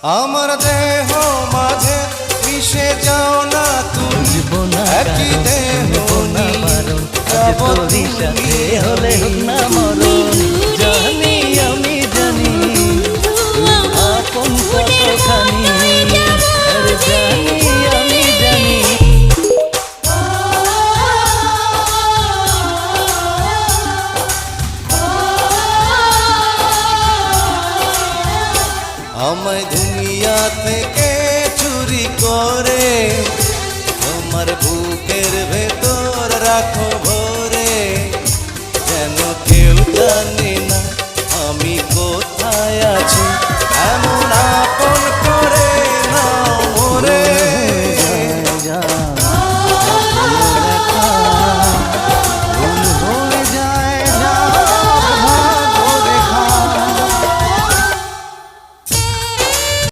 আমার দেহ মাঝে মিশে যাও না তুমি, একই দেহ তোরই সাথে হলে হোক না মরণ। জানি আমি জানি আপন কতখানি, আরে জানি আমি জানি। আমায় দুনিয়া থেকে চুরি করে তোমার বুকের ভেতর রাখো ভরে, যেন কেউ জানে না আমি কোথায় আছি। এমন